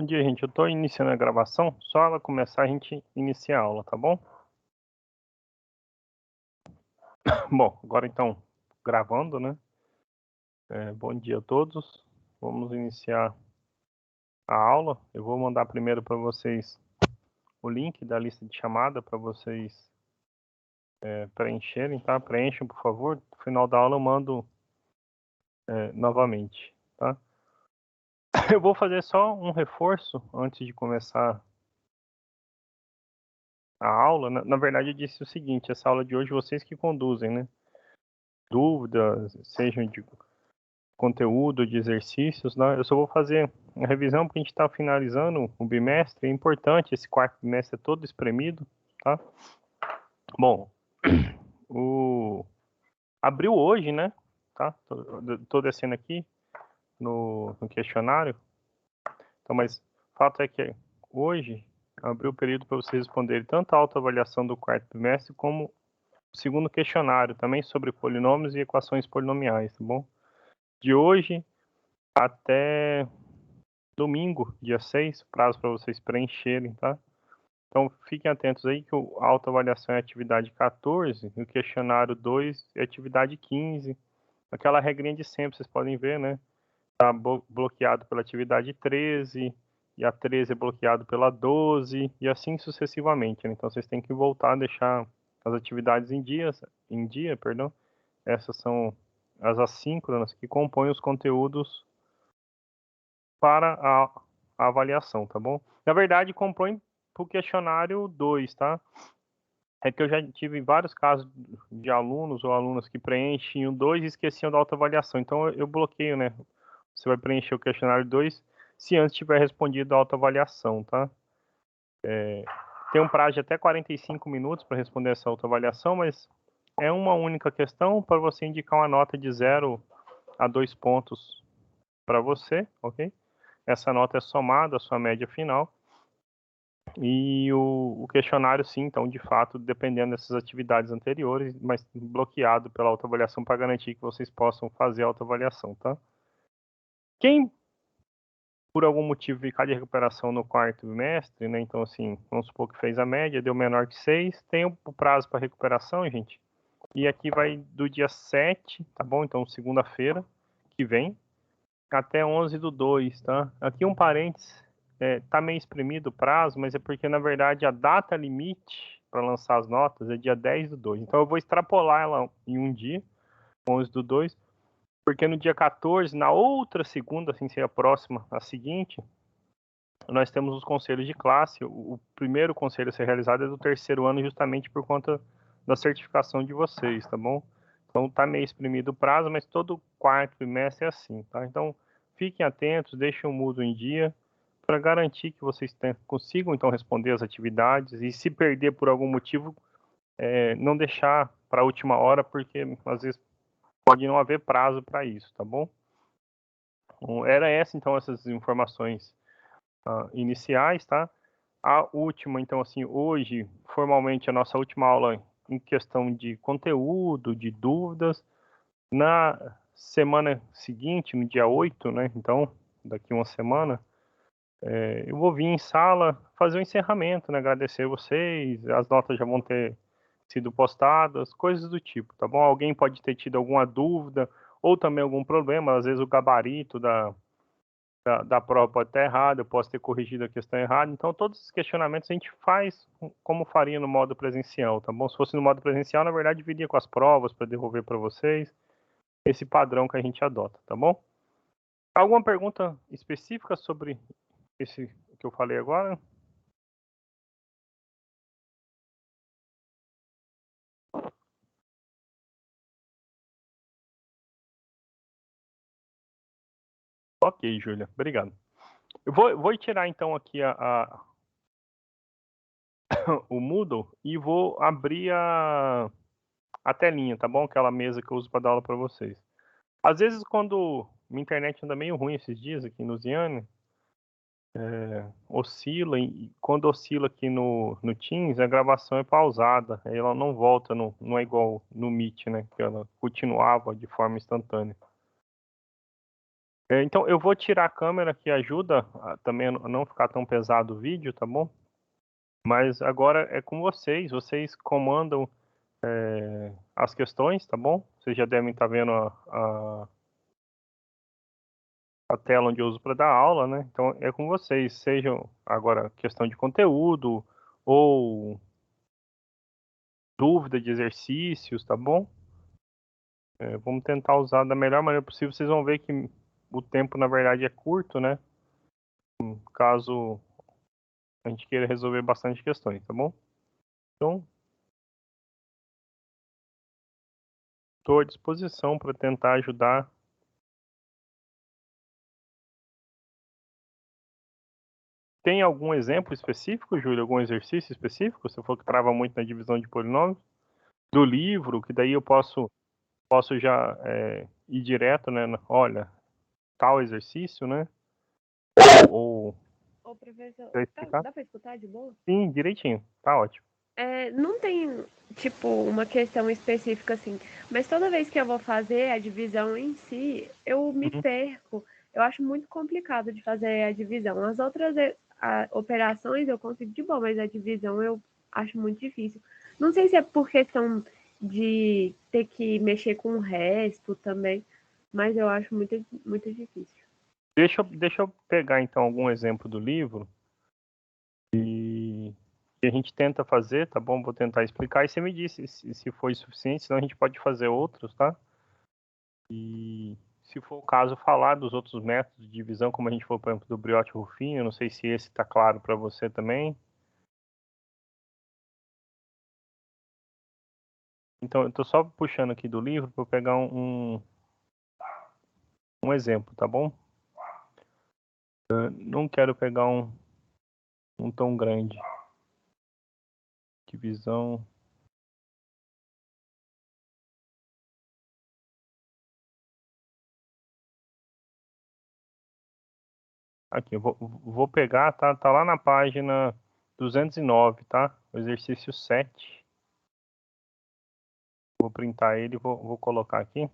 Bom dia, gente. Eu estou iniciando a gravação. Só ela começar, a gente inicia a aula, tá bom? Bom, agora então, gravando, né? Bom dia a todos. Vamos iniciar a aula. Eu vou mandar primeiro para vocês o link da lista de chamada para vocês preencherem, tá? Preencham, por favor. No final da aula eu mando novamente, tá? Eu vou fazer só um reforço antes de começar a aula. Na verdade, eu disse o seguinte: essa aula de hoje vocês que conduzem, né? Dúvidas, sejam de conteúdo, de exercícios, né? Eu só vou fazer a revisão porque a gente está finalizando o bimestre. É importante, esse quarto bimestre é todo espremido, tá? Bom, abriu hoje, né? Tá? Tô descendo aqui no questionário. Então, mas o fato é que hoje abriu o período para vocês responderem tanto a autoavaliação do quarto bimestre como o segundo questionário, também sobre polinômios e equações polinomiais, tá bom? De hoje até domingo, dia 6, prazo para vocês preencherem, tá? Então, fiquem atentos aí que a autoavaliação é atividade 14, e o questionário 2 é atividade 15. Aquela regrinha de sempre, vocês podem ver, né? Tá bloqueado pela atividade 13, e a 13 é bloqueado pela 12, e assim sucessivamente, né? Então, vocês têm que voltar a deixar as atividades em dia, perdão. Essas são as assíncronas que compõem os conteúdos para a avaliação, tá bom? Na verdade, compõe para o questionário 2, tá? É que eu já tive vários casos de alunos ou alunas que preenchem o 2 e esqueciam da autoavaliação. Então, eu bloqueio, né? Você vai preencher o questionário 2 se antes tiver respondido a autoavaliação, tá? Tem um prazo de até 45 minutos para responder essa autoavaliação, mas é uma única questão para você indicar uma nota de 0 a 2 pontos para você, ok? Essa nota é somada à sua média final. E o questionário, sim, então, de fato, dependendo dessas atividades anteriores, mas bloqueado pela autoavaliação para garantir que vocês possam fazer a autoavaliação, tá? Quem, por algum motivo, ficar de recuperação no quarto bimestre, né? Então, assim, vamos supor que fez a média, deu menor que 6, tem o prazo para recuperação, gente. E aqui vai do dia 7, tá bom? Então, segunda-feira que vem, até 11/2, tá? Aqui um parênteses, tá meio espremido o prazo, mas é porque, na verdade, a data limite para lançar as notas é dia 10/2. Então, eu vou extrapolar ela em um dia, 11/2, porque no dia 14, na outra segunda, assim, ser a próxima, a seguinte, nós temos os conselhos de classe. O primeiro conselho a ser realizado é do terceiro ano, justamente por conta da certificação de vocês, tá bom? Então, tá meio espremido o prazo, mas todo quarto bimestre é assim, tá? Então, fiquem atentos, deixem o Moodle em dia, para garantir que vocês consigam, então, responder as atividades, e se perder por algum motivo, não deixar para a última hora, porque, às vezes, pode não haver prazo para isso, tá bom? Então, então, essas informações iniciais, tá? A última, então, assim, hoje, formalmente, a nossa última aula em questão de conteúdo, de dúvidas. Na semana seguinte, no dia 8, né? Então, daqui uma semana, eu vou vir em sala fazer o encerramento, né? Agradecer vocês, as notas já vão ter sido postadas, coisas do tipo, tá bom? Alguém pode ter tido alguma dúvida ou também algum problema, às vezes o gabarito da prova pode estar errado, eu posso ter corrigido a questão errada. Então, todos esses questionamentos a gente faz como faria no modo presencial, tá bom? Se fosse no modo presencial, na verdade, viria com as provas para devolver para vocês, esse padrão que a gente adota, tá bom? Alguma pergunta específica sobre esse que eu falei agora? Ok, Júlia, obrigado. Eu vou tirar então aqui o Moodle e vou abrir a telinha, tá bom? Aquela mesa que eu uso para dar aula para vocês. Às vezes, quando minha internet anda meio ruim esses dias aqui no Ziane, oscila, e quando oscila aqui no Teams, a gravação é pausada, aí ela não volta, não é igual no Meet, né? Que ela continuava de forma instantânea. Então, eu vou tirar a câmera, que ajuda também a não ficar tão pesado o vídeo, tá bom? Mas agora é com vocês comandam as questões, tá bom? Vocês já devem estar vendo a tela onde eu uso para dar aula, né? Então, é com vocês, sejam agora questão de conteúdo ou dúvida de exercícios, tá bom? Vamos tentar usar da melhor maneira possível. Vocês vão ver que o tempo, na verdade, é curto, né? Caso a gente queira resolver bastante questões, tá bom? Então, estou à disposição para tentar ajudar. Tem algum exemplo específico, Júlio? Algum exercício específico? Você falou que trava muito na divisão de polinômios. Do livro, que daí eu posso já ir direto, né? Olha, tal exercício, né? Ou Ô, professor, quer explicar? dá para escutar de boa? Sim, direitinho. Tá ótimo. Não tem, tipo, uma questão específica assim, mas toda vez que eu vou fazer a divisão em si, eu me Uhum. perco. Eu acho muito complicado de fazer a divisão. As outras operações eu consigo de boa, mas a divisão eu acho muito difícil. Não sei se é por questão de ter que mexer com o resto também, mas eu acho muito, muito difícil. Deixa eu pegar, então, algum exemplo do livro e a gente tenta fazer, tá bom? Vou tentar explicar e você me disse se foi suficiente, senão a gente pode fazer outros, tá? E se for o caso, falar dos outros métodos de divisão, como a gente falou, por exemplo, do Brioche-Ruffin, não sei se esse está claro para você também. Então, eu estou só puxando aqui do livro para eu pegar um exemplo, tá bom? Eu não quero pegar um tão grande. Divisão. Aqui, eu vou pegar, tá lá na página 209, tá? O exercício 7. Vou printar ele e vou colocar aqui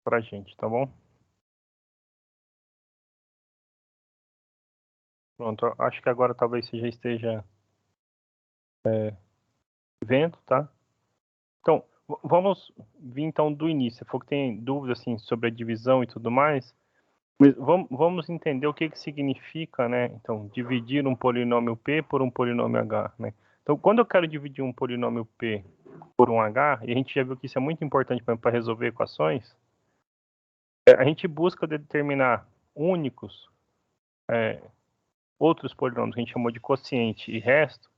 pra gente, tá bom? Pronto, acho que agora talvez você já esteja vendo, tá? Então, vamos vir então do início. Você falou que tem dúvidas assim, sobre a divisão e tudo mais. Mas vamos entender o que significa, né? Então, dividir um polinômio P por um polinômio H, né? Então, quando eu quero dividir um polinômio P por um H, e a gente já viu que isso é muito importante para resolver equações, a gente busca determinar únicos, outros polinômios que a gente chamou de quociente e resto,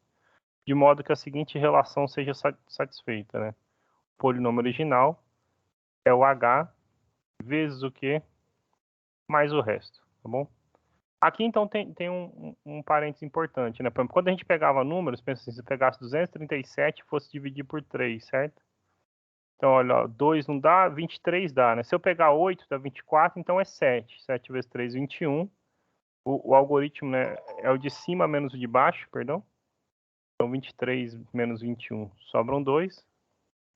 de modo que a seguinte relação seja satisfeita, né? O polinômio original é o H vezes o Q mais o resto, tá bom? Aqui, então, tem um parênteses importante, né? Por exemplo, quando a gente pegava números, pensa assim, se pegasse 237 e fosse dividir por 3, certo? Então, olha, 2 não dá, 23 dá, né? Se eu pegar 8, dá 24, então é 7. 7 vezes 3, 21. O algoritmo, né, é o de cima menos o de baixo, perdão. Então, 23 menos 21, sobram 2.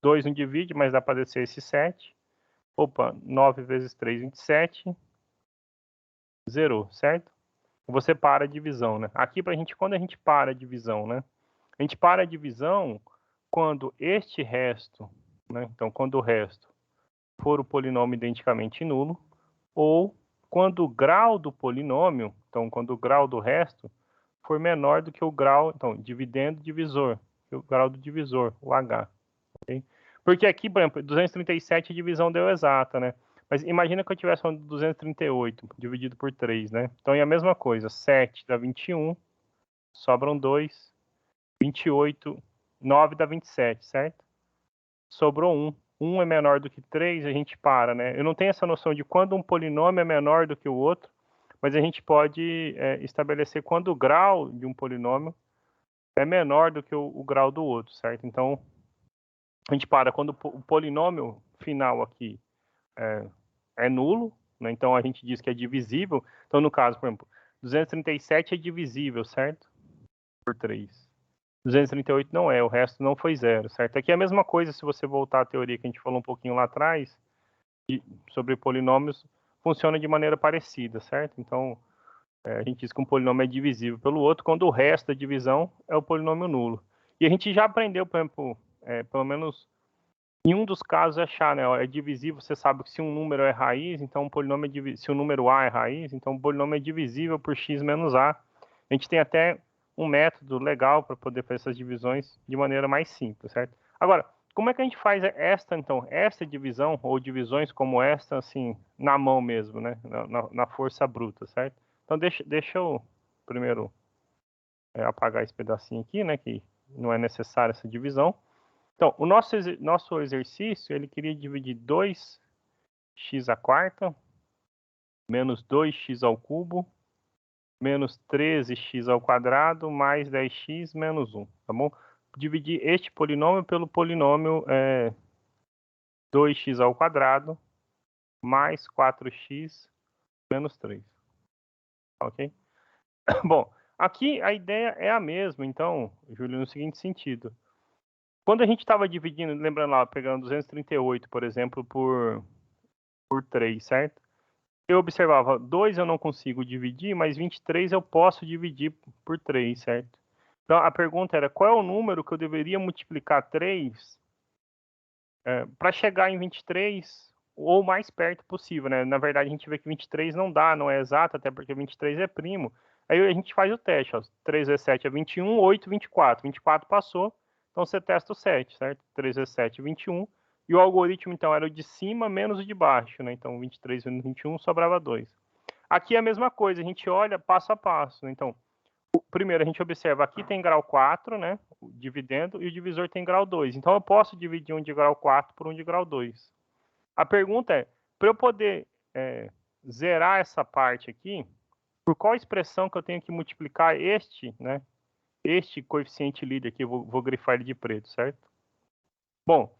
2 não divide, mas dá para descer esse 7. Opa, 9 vezes 3, 27. Zerou, certo? Você para a divisão, né? Aqui, quando a gente para a divisão, né? A gente para a divisão quando este resto, né? Então, quando o resto for o polinômio identicamente nulo, ou quando o grau do polinômio, então, quando o grau do resto for menor do que o grau, então, dividendo divisor, que o grau do divisor, o H. Okay? Porque aqui, por exemplo, 237 a divisão deu exata, né? Mas imagina que eu tivesse falando 238 dividido por 3, né? Então é a mesma coisa, 7 dá 21, sobram 2, 28, 9 dá 27, certo? Sobrou 1. 1 é menor do que 3, a gente para, né? Eu não tenho essa noção de quando um polinômio é menor do que o outro, mas a gente pode estabelecer quando o grau de um polinômio é menor do que o grau do outro, certo? Então, a gente para quando o polinômio final aqui é nulo, né? Então a gente diz que é divisível. Então, no caso, por exemplo, 237 é divisível, certo? Por 3. 238 não é, o resto não foi zero, certo? Aqui é a mesma coisa se você voltar à teoria que a gente falou um pouquinho lá atrás, sobre polinômios funciona de maneira parecida, certo? Então, a gente diz que um polinômio é divisível pelo outro quando o resto da divisão é o polinômio nulo. E a gente já aprendeu, por exemplo, pelo menos em um dos casos achar, né? É divisível, você sabe que se um número é raiz, então um polinômio se o número A é raiz, então o polinômio é divisível por x menos A. A gente tem até um método legal para poder fazer essas divisões de maneira mais simples, certo? Agora, como é que a gente faz esta divisão, ou divisões como esta, assim, na mão mesmo, né? Na força bruta, certo? Então, deixa eu primeiro apagar esse pedacinho aqui, né? Que não é necessária essa divisão. Então, o nosso exercício, ele queria dividir 2x à quarta, menos 2x ao cubo, menos 13x ao quadrado, mais 10x menos 1, tá bom? Dividir este polinômio pelo polinômio 2x ao quadrado, mais 4x menos 3, ok? Bom, aqui a ideia é a mesma, então, Júlio, no seguinte sentido. Quando a gente estava dividindo, lembrando lá, pegando 238, por exemplo, por 3, certo? Eu observava, 2 eu não consigo dividir, mas 23 eu posso dividir por 3, certo? Então, a pergunta era, qual é o número que eu deveria multiplicar 3 para chegar em 23 ou mais perto possível, né? Na verdade, a gente vê que 23 não dá, não é exato, até porque 23 é primo. Aí a gente faz o teste, ó. 3 vezes 7 é 21, 8, 24. 24 passou, então você testa o 7, certo? 3 vezes 7 é 21. E o algoritmo, então, era o de cima menos o de baixo, né? Então, 23 menos 21 sobrava 2. Aqui é a mesma coisa, a gente olha passo a passo, né? Então, primeiro a gente observa, aqui tem grau 4, né? Dividendo, e o divisor tem grau 2. Então, eu posso dividir um de grau 4 por um de grau 2. A pergunta é, para eu poder zerar essa parte aqui, por qual expressão que eu tenho que multiplicar este, né? Este coeficiente líder aqui, eu vou grifar ele de preto, certo? Bom,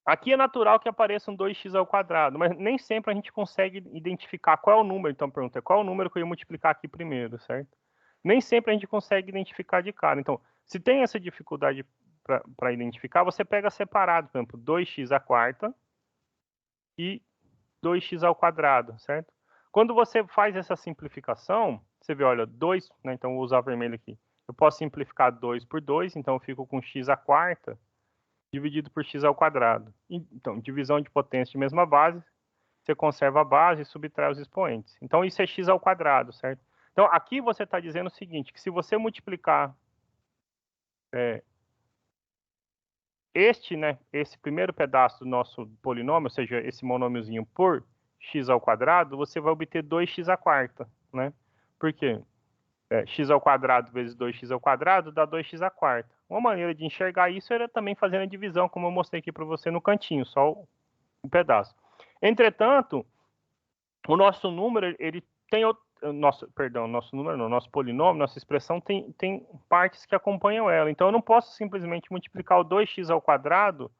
aqui é natural que apareça um 2x ao quadrado, mas nem sempre a gente consegue identificar qual é o número. Então, a pergunta é, qual é o número que eu ia multiplicar aqui primeiro, certo? Nem sempre a gente consegue identificar de cara. Então, se tem essa dificuldade para identificar, você pega separado, por exemplo, 2x à quarta e 2x ao quadrado, certo? Quando você faz essa simplificação, você vê, olha, 2, né, então vou usar vermelho aqui. Eu posso simplificar 2 por 2, então eu fico com x à quarta dividido por x ao quadrado. Então, divisão de potência de mesma base, você conserva a base e subtrai os expoentes. Então, isso é x ao quadrado, certo? Então, aqui você está dizendo o seguinte, que se você multiplicar esse primeiro pedaço do nosso polinômio, ou seja, esse monômiozinho por x ao quadrado, você vai obter 2x à quarta, né? Por quê? X ao quadrado vezes 2x ao quadrado dá 2x à quarta. Uma maneira de enxergar isso era também fazendo a divisão, como eu mostrei aqui para você no cantinho, só um pedaço. Entretanto, o nosso número, ele tem nosso número não, nosso polinômio, nossa expressão tem partes que acompanham ela. Então, eu não posso simplesmente multiplicar o 2x ao quadrado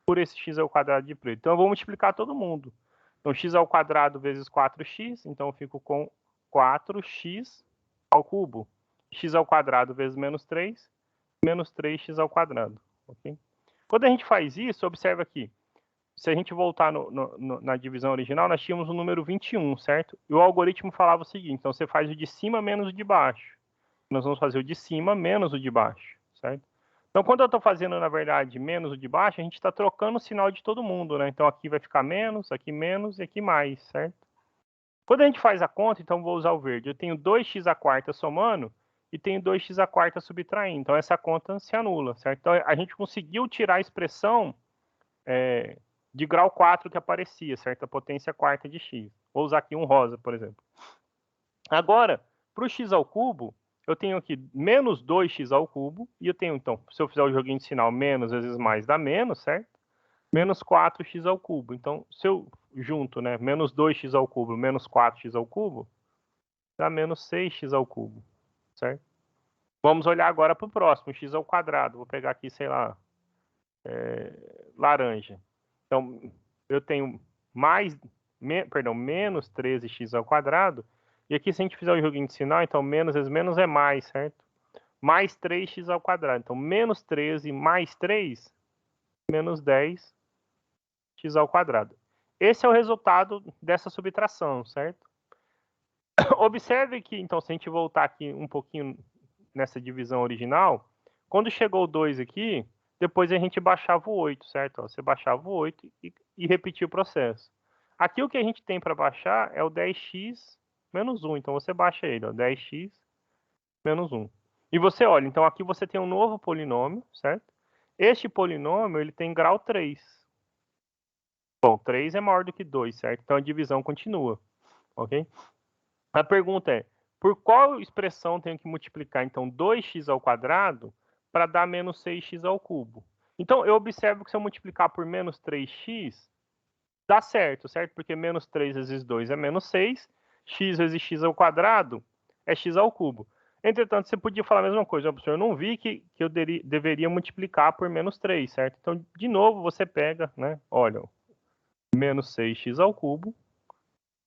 por esse x ao quadrado de preto. Então, eu vou multiplicar todo mundo. Então, x ao quadrado vezes 4x, então eu fico com 4x ao cubo. X ao quadrado vezes menos 3, menos 3x ao quadrado. Okay? Quando a gente faz isso, observa aqui. Se a gente voltar na divisão original, nós tínhamos o número 21, certo? E o algoritmo falava o seguinte, então você faz o de cima menos o de baixo. Nós vamos fazer o de cima menos o de baixo, certo? Então, quando eu estou fazendo, na verdade, menos o de baixo, a gente está trocando o sinal de todo mundo, né? Então, aqui vai ficar menos e aqui mais, certo? Quando a gente faz a conta, então vou usar o verde. Eu tenho 2x à quarta somando e tenho 2x à quarta subtraindo. Então, essa conta se anula, certo? Então, a gente conseguiu tirar a expressão de grau 4 que aparecia, certo? A potência quarta de x. Vou usar aqui um rosa, por exemplo. Agora, para o x ao cubo, eu tenho aqui menos 2x ao cubo, e eu tenho, então, se eu fizer o joguinho de sinal, menos vezes mais dá menos, certo? Menos 4x ao cubo. Então, se eu junto, né, menos 2x ao cubo, menos 4x ao cubo, dá menos 6x ao cubo, certo? Vamos olhar agora para o próximo, x ao quadrado. Vou pegar aqui, sei lá, laranja. Então, eu tenho menos 13x ao quadrado. E aqui, se a gente fizer o joguinho de sinal, então menos vezes menos é mais, certo? Mais 3x ao quadrado. Então, menos 13 mais 3, menos 10x ao quadrado. esse é o resultado dessa subtração, certo? Observe que, então, se a gente voltar aqui um pouquinho nessa divisão original, quando chegou o 2 aqui, depois a gente baixava o 8, certo? Ó, você baixava o 8 e repetia o processo. Aqui o que a gente tem para baixar é o 10x menos 1. Então você baixa ele, ó, 10x menos 1. E você olha, então aqui você tem um novo polinômio, certo? Este polinômio ele tem grau 3. Bom, 3 é maior do que 2, certo? Então a divisão continua, ok? A pergunta é, por qual expressão tenho que multiplicar, então, 2x ao quadrado para dar menos 6x ao cubo? Então, eu observo que se eu multiplicar por menos 3x, dá certo, certo? Porque menos 3 vezes 2 é menos 6, x vezes x ao quadrado é x ao cubo. Entretanto, você podia falar a mesma coisa, professor, eu não vi que eu deveria multiplicar por menos 3, certo? Então, de novo, você pega, né? Olha, menos 6x ao cubo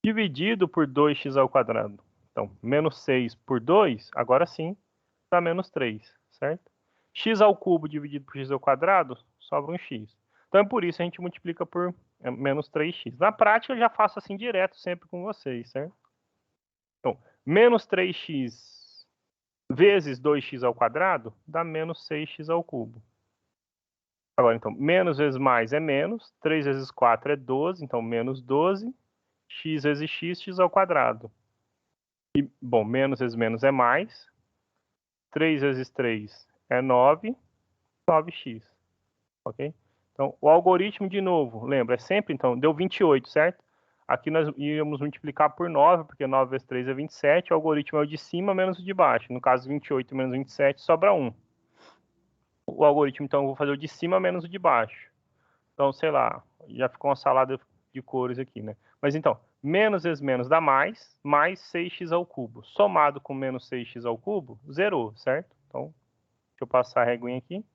dividido por 2x ao quadrado. Então, menos 6 por 2, agora sim, dá menos 3, certo? X ao cubo dividido por x ao quadrado, sobra um x. Então, é por isso a gente multiplica por menos 3x. Na prática, eu já faço assim direto sempre com vocês, certo? Então, menos 3x vezes 2x ao quadrado dá menos 6x ao cubo. Agora, então, menos vezes mais é menos, 3 vezes 4 é 12, então menos 12, x vezes x, x ao quadrado. E, bom, menos vezes menos é mais. 3 vezes 3 é 9, 9x, ok? Então, o algoritmo, de novo, lembra, é sempre, então, deu 28, certo? Aqui nós íamos multiplicar por 9, porque 9 vezes 3 é 27, o algoritmo é o de cima menos o de baixo. No caso, 28 menos 27, sobra 1. O algoritmo, então, eu vou fazer o de cima menos o de baixo. Então, sei lá, já ficou uma salada de cores aqui, né? Mas então, menos vezes menos dá mais 6x ao cubo. Somado com menos 6x ao cubo, zerou, certo? Então, deixa eu passar a reguinha aqui.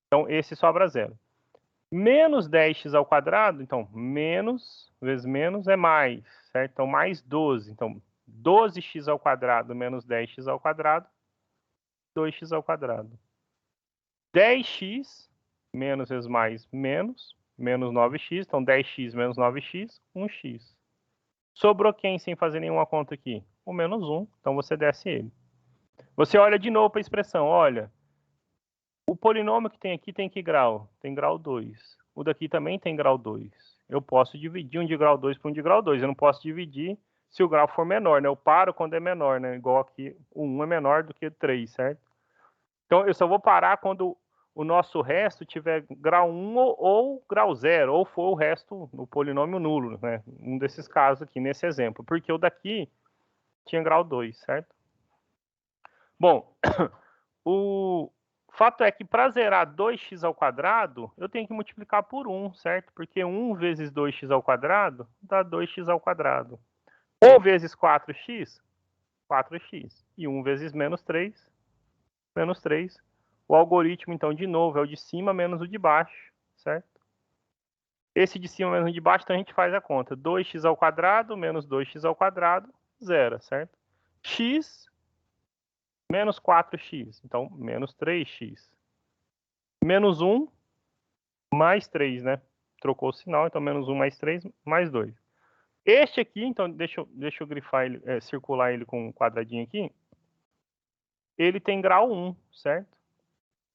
Então, esse sobra zero. Menos 10x ao quadrado, então, menos vezes menos é mais, certo? Então, mais 12. Então, 12x ao quadrado menos 10x ao quadrado, 2x ao quadrado. 10x menos vezes mais menos, menos 9x, então 10x menos 9x, 1x. Sobrou quem sem fazer nenhuma conta aqui? O menos 1, então você desce ele. Você olha de novo para a expressão, olha, o polinômio que tem aqui tem que grau? Tem grau 2. O daqui também tem grau 2. Eu posso dividir um de grau 2 por um de grau 2, eu não posso dividir se o grau for menor, né? Eu paro quando é menor, né? Igual aqui, o 1 é menor do que 3, certo? Então, eu só vou parar quando o nosso resto tiver grau 1 ou grau 0, ou for o resto no polinômio nulo, né? Um desses casos aqui, nesse exemplo. Porque o daqui tinha grau 2, certo? Bom, o fato é que para zerar 2x ao quadrado, eu tenho que multiplicar por 1, certo? Porque 1 vezes 2x ao quadrado dá 2x ao quadrado. 1 vezes 4x, 4x. E 1 vezes menos 3, menos 3. O algoritmo, então, de novo, é o de cima menos o de baixo, certo? Esse de cima menos o de baixo, então a gente faz a conta. 2x ao quadrado menos 2x ao quadrado, zero, certo? X menos 4x, então menos 3x. Menos 1 mais 3, né? Trocou o sinal, então menos 1 mais 3 mais 2. Este aqui, então, deixa eu grifar ele, circular ele com um quadradinho aqui. Ele tem grau 1, certo?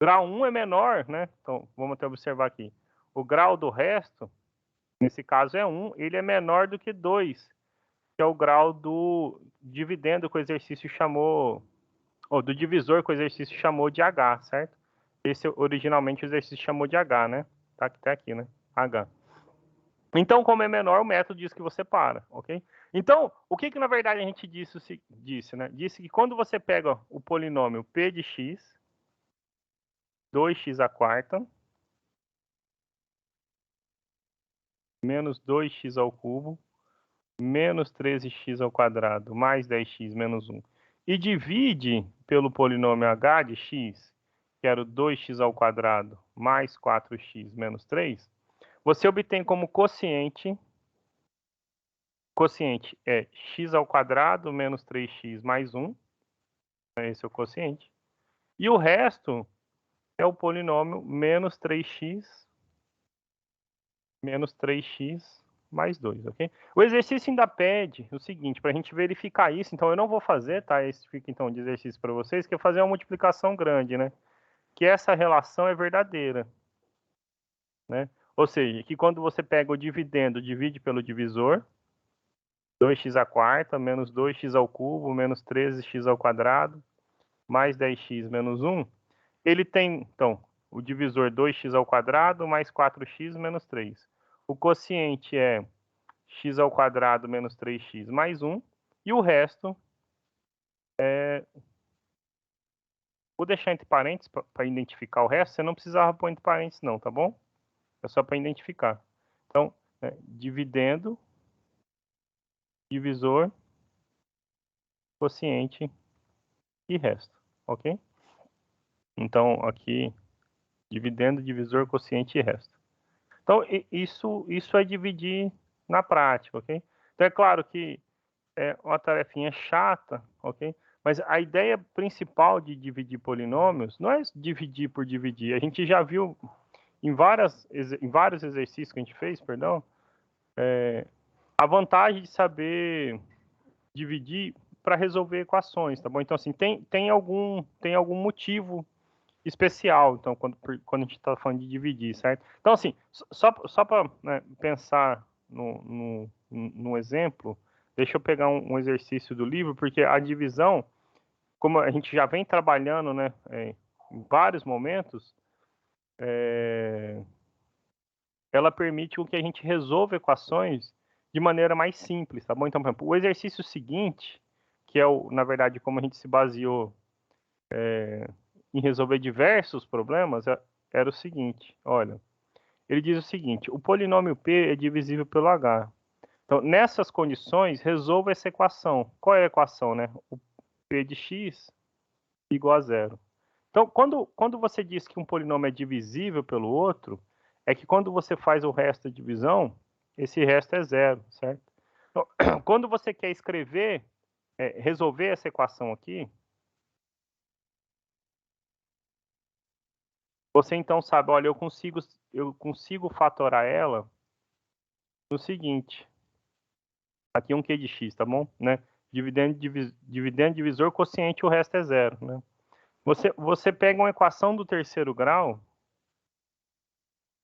Grau 1 é menor, né? Então, vamos até observar aqui. O grau do resto, nesse caso é 1, ele é menor do que 2, que é o grau do dividendo que o exercício chamou, ou do divisor que o exercício chamou de H, certo? Esse originalmente o exercício chamou de H, né? Tá até aqui, né? H. Então, como é menor, o método diz que você para, ok? Então, o que na verdade a gente disse, né? Disse que quando você pega o polinômio p de x, 2x à quarta, menos 2x ao cubo, menos 13x ao quadrado, mais 10x menos 1, e divide pelo polinômio h de x, que era o 2x ao quadrado, mais 4x menos 3, você obtém como quociente é x ao quadrado menos 3x mais 1, esse é o quociente, e o resto é o polinômio menos 3x menos 3x mais 2, ok? O exercício ainda pede o seguinte, para a gente verificar isso, então eu não vou fazer, tá? Esse fica então de exercício para vocês, que é fazer uma multiplicação grande, né? Que essa relação é verdadeira, né? Ou seja, que quando você pega o dividendo, divide pelo divisor, 2x à quarta, menos 2x ao cubo, menos 13x ao quadrado, mais 10x menos 1, ele tem, então, o divisor 2x ao quadrado mais 4x menos 3. O quociente é x ao quadrado menos 3x mais 1, e o resto é... Vou deixar entre parênteses para identificar o resto, você não precisava pôr entre parênteses não, tá bom? É só para identificar. Então, dividendo, divisor, quociente e resto, ok? Então, aqui, dividendo, divisor, quociente e resto. Então, isso é dividir na prática, ok? Então, é claro que é uma tarefinha chata, ok? Mas a ideia principal de dividir polinômios não é dividir por dividir. A gente já viu em vários exercícios que a gente fez, perdão, a vantagem de saber dividir para resolver equações, tá bom? Então, assim, tem algum motivo especial, então, quando a gente está falando de dividir, certo? Então, assim, só para pensar no exemplo, deixa eu pegar um exercício do livro, porque a divisão, como a gente já vem trabalhando, né, em vários momentos, ela permite que a gente resolva equações de maneira mais simples, tá bom? Então, por exemplo, o exercício seguinte, que é, na verdade, como a gente se baseou em resolver diversos problemas, era o seguinte, olha, ele diz o seguinte, o polinômio P é divisível pelo H. Então, nessas condições, resolva essa equação. Qual é a equação, né? O P de x igual a zero. Então, quando você diz que um polinômio é divisível pelo outro, é que quando você faz o resto da divisão, esse resto é zero, certo? Então, quando você quer escrever, resolver essa equação aqui, você então sabe, olha, eu consigo fatorar ela no seguinte, aqui um q de x, tá bom? Né? Dividendo, divisor, quociente, o resto é zero, né? Você pega uma equação do terceiro grau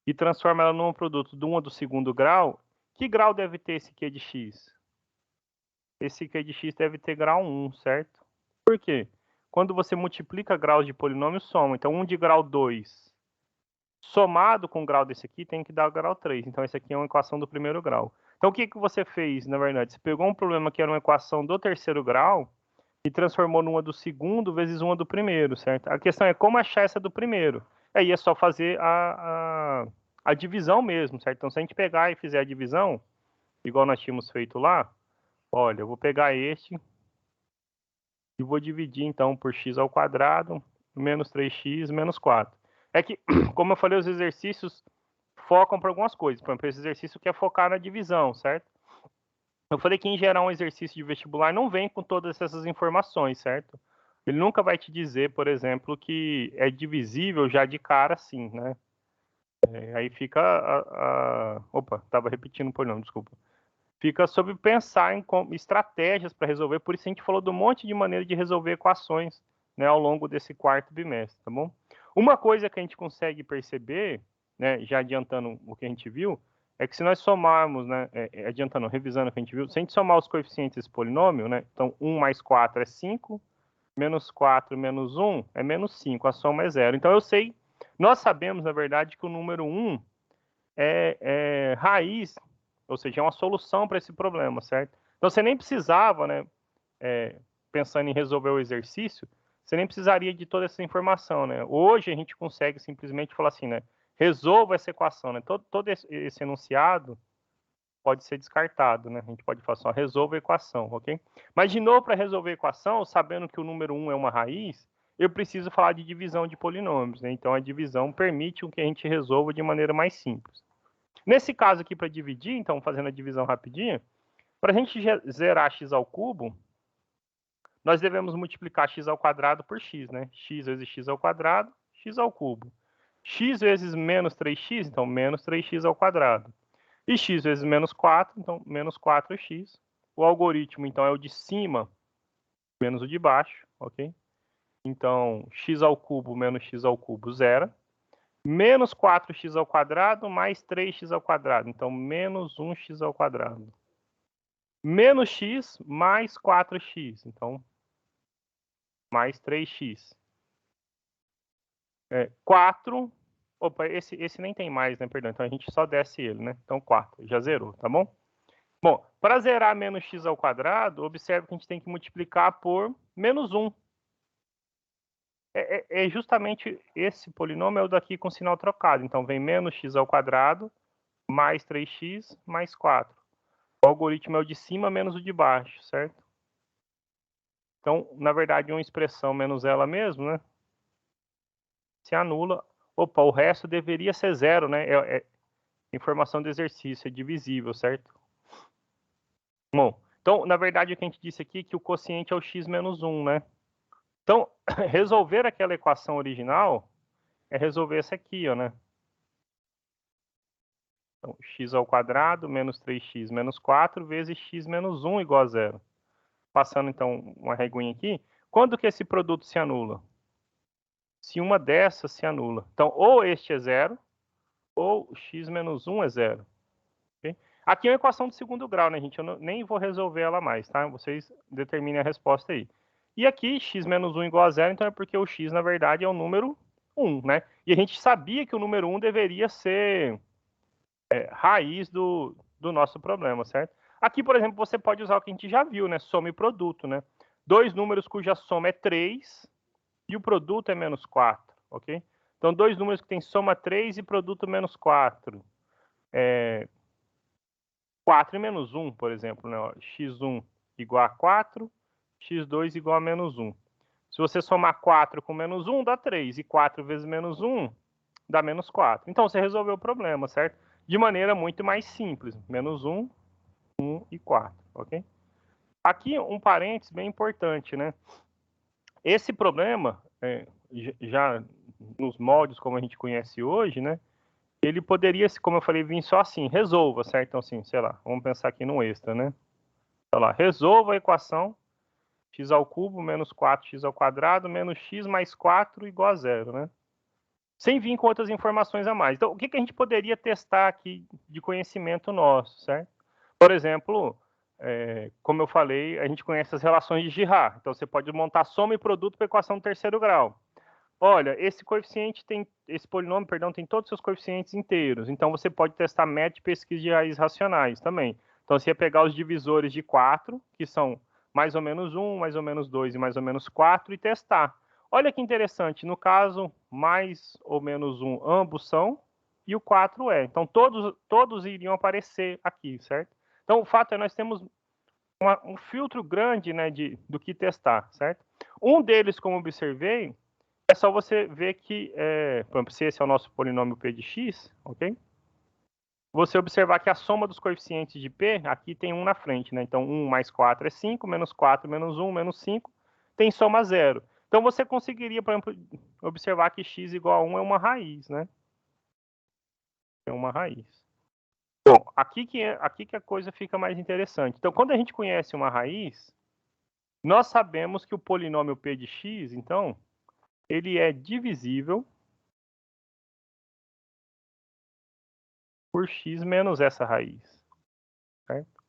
e transforma ela num produto de uma do segundo grau. Que grau deve ter esse q de x? Esse q de x deve ter grau 1, certo? Por quê? Quando você multiplica graus de polinômio, soma. Então, 1 de grau 2 somado com o grau desse aqui tem que dar o grau 3. Então, essa aqui é uma equação do primeiro grau. Então, o que você fez, na verdade? Você pegou um problema que era uma equação do terceiro grau e transformou numa do segundo vezes uma do primeiro, certo? A questão é como achar essa do primeiro. Aí é só fazer a divisão mesmo, certo? Então, se a gente pegar e fizer a divisão, igual nós tínhamos feito lá, olha, eu vou pegar este e vou dividir, então, por x ao quadrado menos 3x menos 4. É que, como eu falei, os exercícios focam para algumas coisas. Por exemplo, esse exercício quer focar na divisão, certo? Eu falei que, em geral, um exercício de vestibular não vem com todas essas informações, certo? Ele nunca vai te dizer, por exemplo, que é divisível já de cara, sim, né? Aí fica Opa, estava repetindo o polinômio, desculpa. Fica sobre pensar em estratégias para resolver, por isso a gente falou de um monte de maneira de resolver equações, né, ao longo desse quarto bimestre, tá bom? Uma coisa que a gente consegue perceber, né, já adiantando o que a gente viu, é que se nós somarmos, né, adiantando, revisando o que a gente viu, se a gente somar os coeficientes desse polinômio, né, então 1 mais 4 é 5, menos 4 menos 1 é menos 5, a soma é zero. Então nós sabemos, na verdade, que o número 1 é raiz, ou seja, é uma solução para esse problema, certo? Então você nem precisava, né, pensando em resolver o exercício, você nem precisaria de toda essa informação, né? Hoje a gente consegue simplesmente falar assim, né, resolva essa equação, né? Todo esse enunciado pode ser descartado, né? A gente pode falar só resolva a equação, ok? Mas de novo, para resolver a equação, sabendo que o número 1 é uma raiz, eu preciso falar de divisão de polinômios, né? Então a divisão permite que a gente resolva de maneira mais simples. Nesse caso aqui, para dividir, então, fazendo a divisão rapidinha, para a gente zerar x ao cubo, nós devemos multiplicar x ao quadrado por x, né? X vezes x ao quadrado, x ao cubo. X vezes menos 3x, então, menos 3x ao quadrado. E x vezes menos 4, então menos 4x. O algoritmo, então, é o de cima menos o de baixo, ok? Então, x ao cubo menos x ao cubo, zero. Menos 4x ao quadrado mais 3x ao quadrado. Então, menos 1x ao quadrado. Menos x mais 4x. Então, mais 3x. 4. Opa, esse nem tem mais, né? Perdão. Então, a gente só desce ele, né? Então, 4. Já zerou, tá bom? Bom, para zerar menos x ao quadrado, observe que a gente tem que multiplicar por menos 1. É justamente esse polinômio daqui com sinal trocado. Então, vem menos x ao quadrado mais 3x mais 4. O algoritmo é o de cima menos o de baixo, certo? Então, na verdade, uma expressão menos ela mesmo, né? Se anula. Opa, o resto deveria ser zero, né? É informação do exercício, é divisível, certo? Bom, então, na verdade, o que a gente disse aqui é que o quociente é o x menos 1, né? Então, resolver aquela equação original é resolver essa aqui, ó, né? Então, x ao quadrado menos 3x menos 4 vezes x menos 1 igual a zero. Passando, então, uma reguinha aqui. Quando que esse produto se anula? Se uma dessas se anula. Então, ou este é zero, ou x menos 1 é zero. Okay? Aqui é uma equação de segundo grau, né, gente? Eu nem vou resolver ela mais, tá? Vocês determinem a resposta aí. E aqui, x menos 1 igual a zero, então é porque o x, na verdade, é o número 1, né? E a gente sabia que o número 1 deveria ser raiz do nosso problema, certo? Aqui, por exemplo, você pode usar o que a gente já viu, né? Soma e produto, né? Dois números cuja soma é 3 e o produto é menos 4, ok? Então, dois números que têm soma 3 e produto menos 4. 4 e menos 1, por exemplo, né? x1 igual a 4, x2 igual a menos 1. Se você somar 4 com menos 1, dá 3. E 4 vezes menos 1 dá menos 4. Então, você resolveu o problema, certo? De maneira muito mais simples. Menos 1, 1 e 4, ok? Aqui, um parênteses bem importante, né? Esse problema, já nos moldes como a gente conhece hoje, né? Ele poderia, como eu falei, vir só assim, resolva, certo? Então, assim, sei lá, vamos pensar aqui no extra, né? Então, lá, resolva a equação x ao cubo menos 4x ao quadrado menos x mais 4 igual a zero, né? Sem vir com outras informações a mais. Então, o que a gente poderia testar aqui de conhecimento nosso, certo? Por exemplo, como eu falei, a gente conhece as relações de Girard. Então, você pode montar soma e produto para equação do terceiro grau. Olha, esse polinômio, perdão, tem todos os seus coeficientes inteiros. Então, você pode testar método de pesquisa de raízes racionais também. Então, você ia pegar os divisores de 4, que são mais ou menos 1, mais ou menos 2 e mais ou menos 4, e testar. Olha que interessante, no caso, mais ou menos 1, ambos são, e o 4 é. Então, todos iriam aparecer aqui, certo? Então, o fato é que nós temos um filtro grande, né, do que testar, certo? Um deles, como observei, é só você ver que, por exemplo, se esse é o nosso polinômio p de x, ok? Você observar que a soma dos coeficientes de p, aqui tem 1 na frente, né? Então, 1 mais 4 é 5, menos 4 menos 1 menos 5, tem soma 0. Então, você conseguiria, por exemplo, observar que x igual a 1 é uma raiz, né? É uma raiz. Bom, aqui que a coisa fica mais interessante. Então, quando a gente conhece uma raiz, nós sabemos que o polinômio p de x, então, ele é divisível por x menos essa raiz, certo?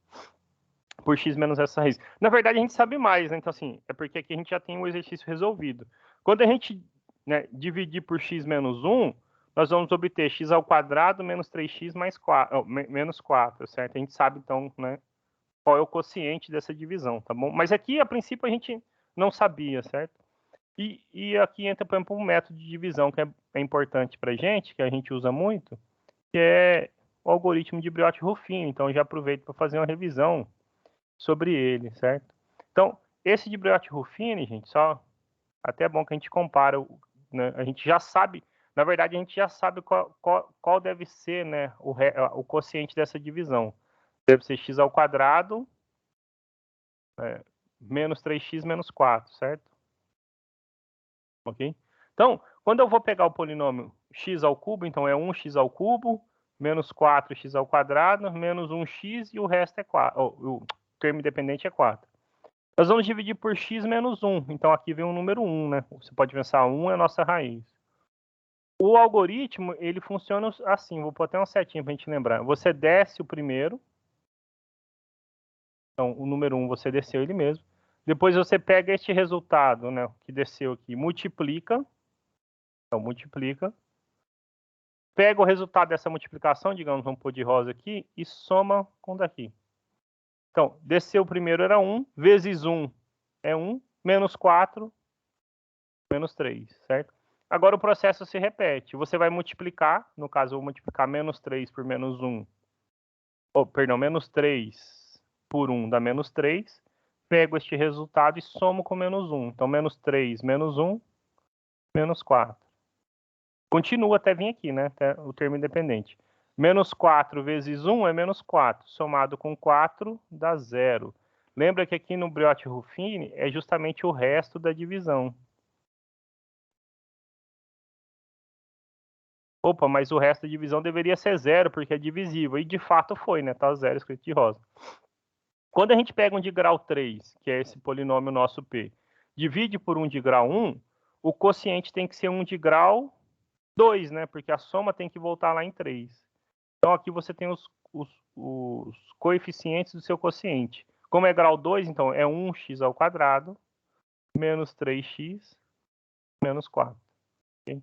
Por x menos essa raiz. Na verdade, a gente sabe mais, né? Então, assim, é porque aqui a gente já tem o exercício resolvido. Quando a gente, né, dividir por x menos 1, nós vamos obter x ao quadrado menos 3x mais 4, menos 4, certo? A gente sabe, então, né, qual é o quociente dessa divisão, tá bom? Mas aqui, a princípio, a gente não sabia, certo? E aqui entra, por exemplo, um método de divisão que é importante para a gente, que a gente usa muito, que é o algoritmo de Briot-Ruffini. Então, já aproveito para fazer uma revisão sobre ele, certo? Então, esse de Briot-Ruffini, gente, só até é bom que a gente compara, né? A gente já sabe, na verdade, a gente já sabe qual deve ser, né, o quociente dessa divisão. Deve ser x ao quadrado menos 3x menos 4, certo? Ok? Então, quando eu vou pegar o polinômio x ao cubo, então é 1x ao cubo menos 4x², menos 1x e o resto é 4. O termo independente é 4. Nós vamos dividir por x menos 1. Então, aqui vem o número 1, né? Você pode pensar, 1 é a nossa raiz. O algoritmo, ele funciona assim. Vou pôr até uma setinha para a gente lembrar. Você desce o primeiro. Então, o número 1 você desceu ele mesmo. Depois você pega este resultado, né, que desceu aqui, multiplica. Então, multiplica. Pega o resultado dessa multiplicação, digamos, vamos pôr de rosa aqui, e soma com daqui. Então, desceu o primeiro era 1, vezes 1 é 1, menos 4, menos 3, certo? Agora o processo se repete. Você vai multiplicar, no caso, eu vou multiplicar menos 3 por menos 1. Perdão, menos 3 por 1 dá menos 3. Pego este resultado e somo com menos 1. Então, menos 3 menos 1, menos 4. Continua até vir aqui, né? Até o termo independente. Menos 4 vezes 1 é menos 4. Somado com 4 dá 0. Lembra que aqui no Brioche-Ruffini é justamente o resto da divisão. Opa, mas o resto da divisão deveria ser 0, porque é divisível. E de fato foi, né? Tá 0 escrito de rosa. Quando a gente pega um de grau 3, que é esse polinômio nosso P, divide por um de grau 1, o quociente tem que ser um de grau 2, né? Porque a soma tem que voltar lá em 3. Então, aqui você tem os coeficientes do seu quociente. Como é grau 2, então é 1x² menos 3x menos 4. Okay?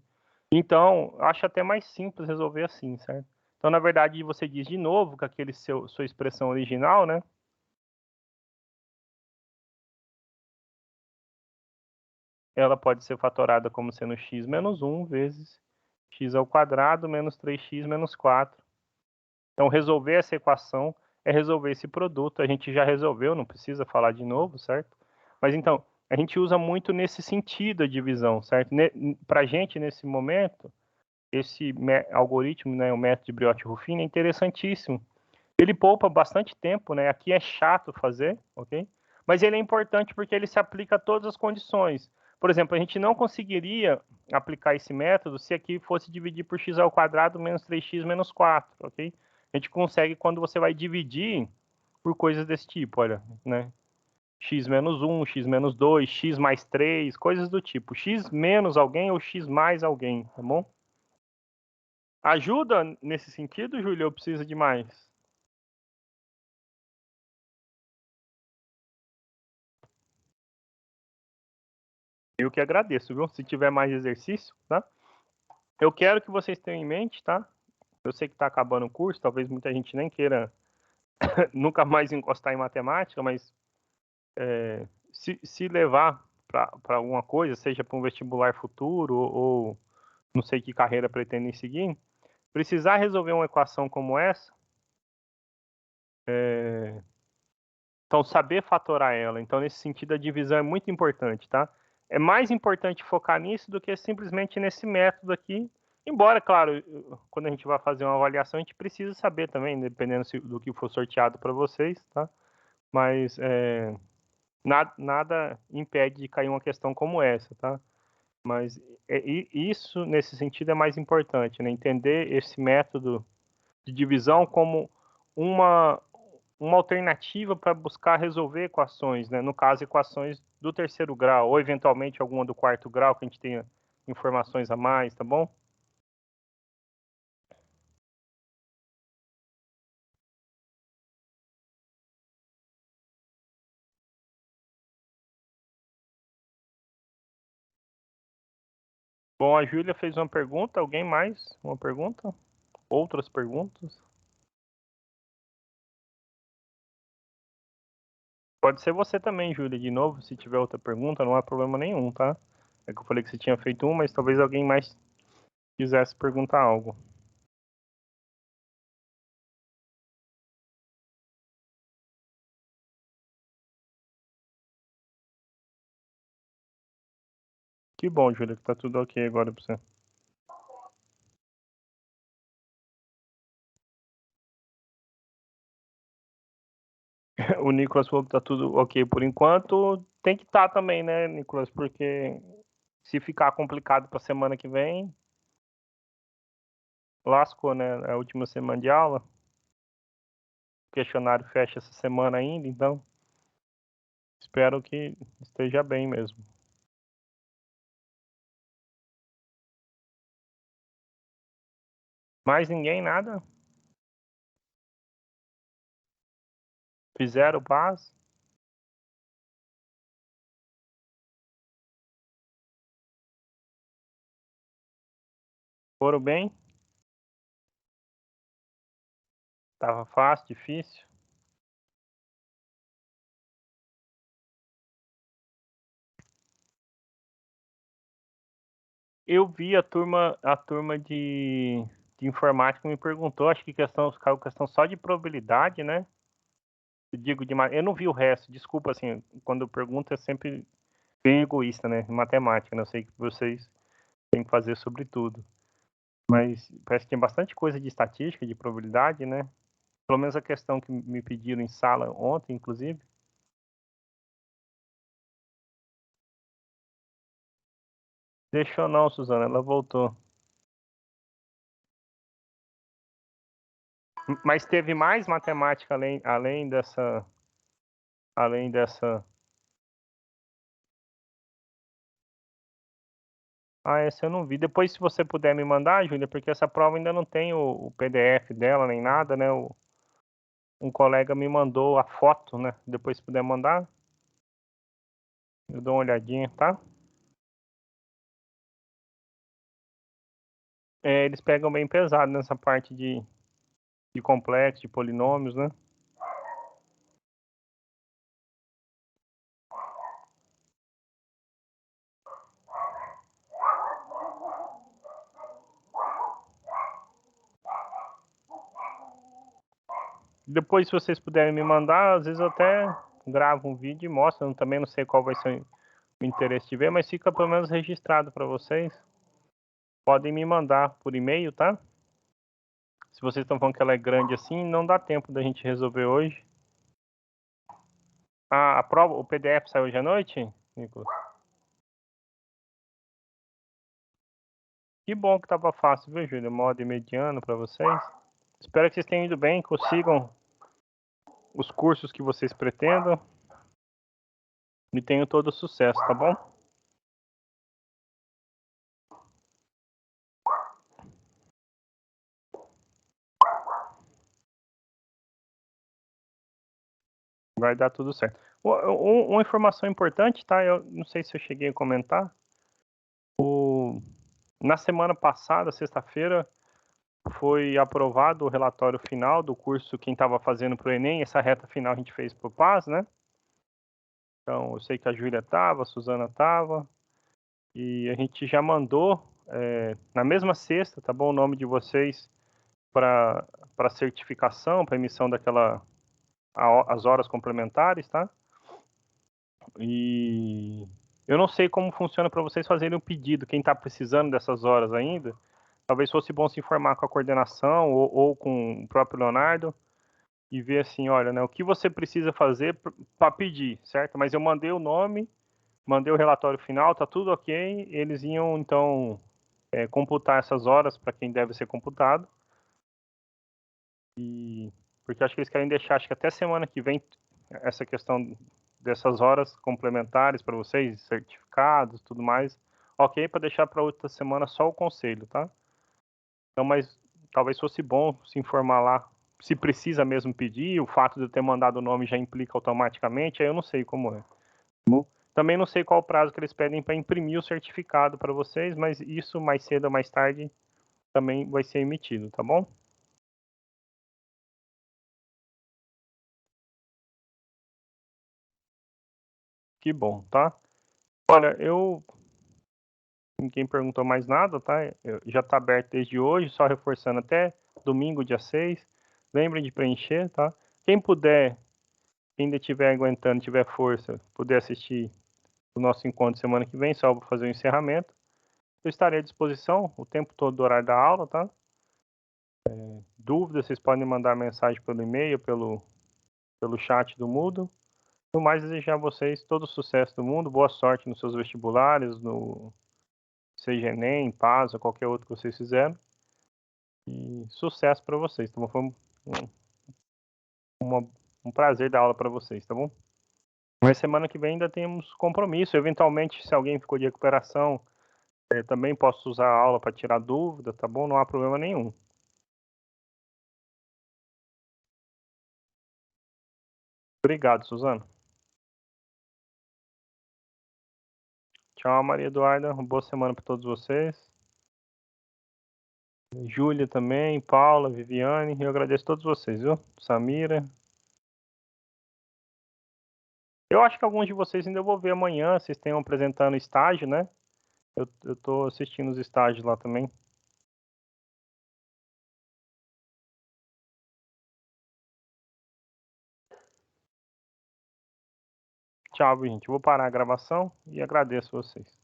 Então, acho até mais simples resolver assim, certo? Então, na verdade, você diz de novo que aquele sua expressão original, né? Ela pode ser fatorada como sendo x menos 1 vezes x² menos 3x menos 4. Então, resolver essa equação é resolver esse produto. A gente já resolveu, não precisa falar de novo, certo? Mas, então, a gente usa muito nesse sentido a divisão, certo? Para a gente, nesse momento, esse algoritmo, né, o método de Brioche-Ruffini, é interessantíssimo. Ele poupa bastante tempo, né? Aqui é chato fazer, ok? Mas ele é importante porque ele se aplica a todas as condições. Por exemplo, a gente não conseguiria aplicar esse método se aqui fosse dividir por x² menos 3x menos 4, ok? A gente consegue quando você vai dividir por coisas desse tipo, olha, né? X menos 1, x menos 2, x mais 3, coisas do tipo. X menos alguém ou x mais alguém, tá bom? Ajuda nesse sentido, Júlio, ou precisa de mais? Eu que agradeço, viu? Se tiver mais exercício, tá? Eu quero que vocês tenham em mente, tá? Eu sei que está acabando o curso, talvez muita gente nem queira nunca mais encostar em matemática, mas se levar para alguma coisa, seja para um vestibular futuro ou não sei que carreira pretendem seguir, precisar resolver uma equação como essa, então saber fatorar ela. Então, nesse sentido, a divisão é muito importante, tá? É mais importante focar nisso do que simplesmente nesse método aqui. Embora, claro, quando a gente vai fazer uma avaliação, a gente precisa saber também, dependendo do que for sorteado para vocês, tá? Mas nada impede de cair uma questão como essa, tá? Mas isso, nesse sentido, é mais importante, né? Entender esse método de divisão como uma alternativa para buscar resolver equações, né? No caso, equações do terceiro grau, ou eventualmente alguma do quarto grau, que a gente tenha informações a mais, tá bom? Bom, a Júlia fez uma pergunta, alguém mais? Uma pergunta? Outras perguntas? Pode ser você também, Júlia, de novo, se tiver outra pergunta, não há problema nenhum, tá? É que eu falei que você tinha feito uma, mas talvez alguém mais quisesse perguntar algo. Que bom, Júlia, que tá tudo ok agora pra você. O Nicolas falou que tá tudo ok por enquanto. Tem que estar também, né, Nicolas? Porque se ficar complicado para semana que vem, lascou, né? É a última semana de aula. O questionário fecha essa semana ainda, então espero que esteja bem mesmo. Mais ninguém, nada? Fizeram paz? Foram bem? Tava fácil, difícil? Eu vi a turma de informática me perguntou, acho que caiu questão só de probabilidade, né? Eu digo demais. Eu não vi o resto, desculpa, assim, quando eu pergunto é sempre bem egoísta, né? Matemática, né? Eu sei que vocês têm que fazer sobre tudo. Mas parece que tem bastante coisa de estatística, de probabilidade, né? Pelo menos a questão que me pediram em sala ontem, inclusive. Deixou não, Suzana, ela voltou. Mas teve mais matemática além dessa. Além dessa. Ah, essa eu não vi. Depois, se você puder me mandar, Júlia, porque essa prova ainda não tem o PDF dela nem nada, né? Um colega me mandou a foto, né? Depois, se puder mandar, eu dou uma olhadinha, tá? É, eles pegam bem pesado nessa parte de complexo, de polinômios, né? Depois, se vocês puderem me mandar, às vezes eu até gravo um vídeo e mostro. Eu também não sei qual vai ser o interesse de ver, mas fica pelo menos registrado para vocês. Podem me mandar por e-mail, tá? Se vocês estão falando que ela é grande assim, não dá tempo da gente resolver hoje. A prova, o PDF saiu hoje à noite, Nicolas? Que bom que estava fácil, viu, Júlia? Modo mediano para vocês. Espero que vocês tenham ido bem, consigam os cursos que vocês pretendam e tenham todo o sucesso, tá bom? Vai dar tudo certo. Uma informação importante, tá? Eu não sei se eu cheguei a comentar. Na semana passada, sexta-feira, foi aprovado o relatório final do curso quem estava fazendo para o Enem. Essa reta final a gente fez para o PAS, né? Então, eu sei que a Júlia estava, a Suzana estava, e a gente já mandou na mesma sexta, tá bom? O nome de vocês para certificação, para emissão as horas complementares, tá? E eu não sei como funciona para vocês fazerem um pedido, quem está precisando dessas horas ainda. Talvez fosse bom se informar com a coordenação ou com o próprio Leonardo e ver assim, olha, né, o que você precisa fazer para pedir, certo? Mas eu mandei o nome, mandei o relatório final, tá tudo ok. Eles iam então computar essas horas para quem deve ser computado. E porque acho que eles querem deixar, acho que até semana que vem essa questão dessas horas complementares para vocês, certificados, tudo mais. Ok, para deixar para outra semana só o conselho, tá? Então, mas talvez fosse bom se informar lá se precisa mesmo pedir. O fato de eu ter mandado o nome já implica automaticamente, aí eu não sei como é. Também não sei qual o prazo que eles pedem para imprimir o certificado para vocês, mas isso mais cedo ou mais tarde também vai ser emitido, tá bom? Que bom, tá? Olha, ninguém perguntou mais nada, tá? Já está aberto desde hoje, só reforçando até domingo, dia 6. Lembrem de preencher, tá? Quem puder, quem ainda estiver aguentando, tiver força, puder assistir o nosso encontro semana que vem, só para fazer o encerramento. Eu estarei à disposição o tempo todo do horário da aula, tá? Dúvidas, vocês podem mandar mensagem pelo e-mail, pelo chat do Moodle. No mais, desejar a vocês todo o sucesso do mundo, boa sorte nos seus vestibulares, no seja Enem, PAS ou qualquer outro que vocês fizeram. E sucesso para vocês, tá bom? Foi um prazer dar aula para vocês, tá bom? Mas semana que vem ainda temos compromisso. Eventualmente, se alguém ficou de recuperação, também posso usar a aula para tirar dúvida, tá bom? Não há problema nenhum. Obrigado, Suzana. Tchau, Maria Eduarda. Uma boa semana para todos vocês. Júlia também, Paula, Viviane. Eu agradeço a todos vocês, viu? Samira. Eu acho que alguns de vocês ainda eu vou ver amanhã. Vocês estão apresentando estágio, né? Eu tô assistindo os estágios lá também. Tchau, gente. Eu vou parar a gravação e agradeço vocês.